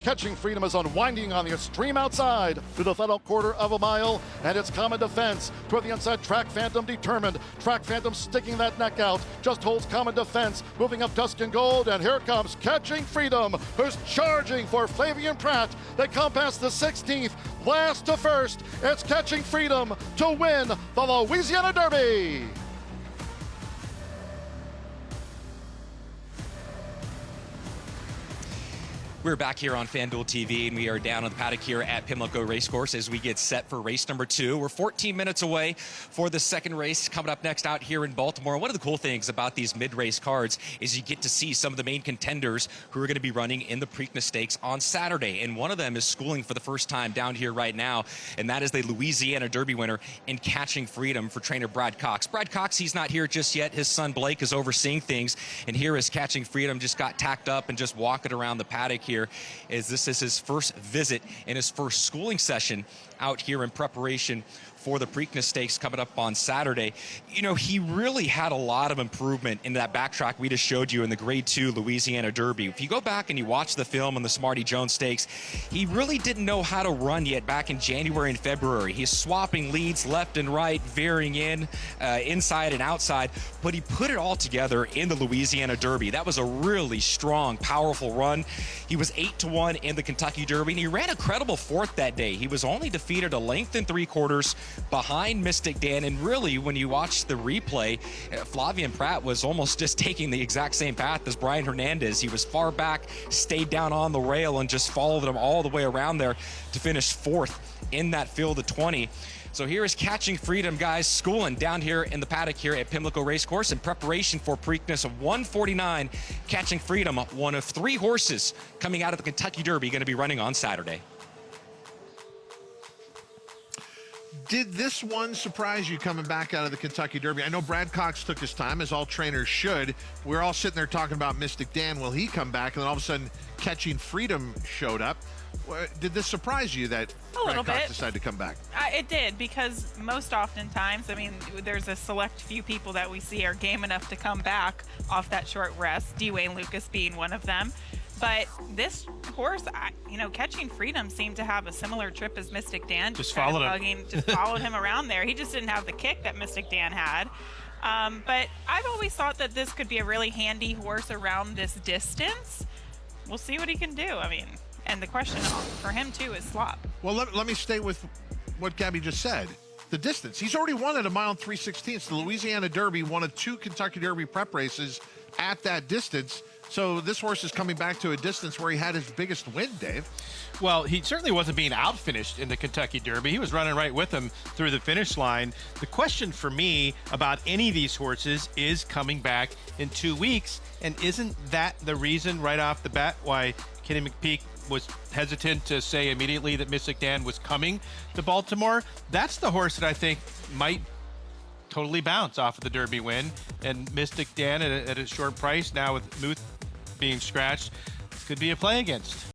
Catching Freedom is unwinding on the extreme outside through the final quarter of a mile, and it's Common Defense toward the inside. Track Phantom determined. Track Phantom sticking that neck out, just holds Common Defense, moving up Dusk and Gold, and here comes Catching Freedom, who's charging for Flavien Prat. They come past the 16th, last to first. It's Catching Freedom to win the Louisiana Derby. We're back here on FanDuel TV, and we are down on the paddock here at Pimlico Racecourse as we get set for race number 2. We're 14 minutes away for the second race coming up next out here in Baltimore. One of the cool things about these mid-race cards is you get to see some of the main contenders who are going to be running in the Preakness Stakes on Saturday, and one of them is schooling for the first time down here right now, and that is the Louisiana Derby winner in Catching Freedom for trainer Brad Cox. Brad Cox, he's not here just yet. His son Blake is overseeing things, and here is Catching Freedom just got tacked up and just walking around the paddock here, as this is his first visit and his first schooling session out here in preparation for the Preakness Stakes coming up on Saturday. You know, he really had a lot of improvement in that backtrack we just showed you in the Grade 2 Louisiana Derby. If you go back and you watch the film on the Smarty Jones Stakes, he really didn't know how to run yet back in January and February. He's swapping leads left and right, veering in, inside and outside, but he put it all together in the Louisiana Derby. That was a really strong, powerful run. He was 8-1 in the Kentucky Derby, and he ran a credible fourth that day. He was only defeated a length and 3/4 behind Mystic Dan, and really when you watch the replay, Flavien Prat was almost just taking the exact same path as Brian Hernandez. He was far back, stayed down on the rail, and just followed him all the way around there to finish 4th in that field of 20. So here is Catching Freedom, guys, schooling down here in the paddock here at Pimlico Racecourse in preparation for Preakness of 149. Catching Freedom, one of 3 horses coming out of the Kentucky Derby, going to be running on Saturday. Did this one surprise you coming back out of the Kentucky Derby? I know Brad Cox took his time, as all trainers should. We're all sitting there talking about Mystic Dan. Will he come back? And then all of a sudden, Catching Freedom showed up. Did this surprise you that Brad Cox decided to come back? It did, because most oftentimes, I mean, there's a select few people that we see are game enough to come back off that short rest, Dwayne Lucas being one of them. But this horse, you know, Catching Freedom seemed to have a similar trip as Mystic Dan. Just followed him around there. He just didn't have the kick that Mystic Dan had. But I've always thought that this could be a really handy horse around this distance. We'll see what he can do. I mean, and the question for him too is slop. Well, let me stay with what Gabby just said. The distance. He's already won at a mile and 3/16. The Louisiana Derby, one of 2 Kentucky Derby prep races at that distance. So this horse is coming back to a distance where he had his biggest win, Dave. Well, he certainly wasn't being outfinished in the Kentucky Derby. He was running right with him through the finish line. The question for me about any of these horses is coming back in 2 weeks, and isn't that the reason right off the bat why Kenny McPeek was hesitant to say immediately that Mystic Dan was coming to Baltimore? That's the horse that I think might totally bounce off of the Derby win, and Mystic Dan at a short price now with Muth being scratched could be a play against.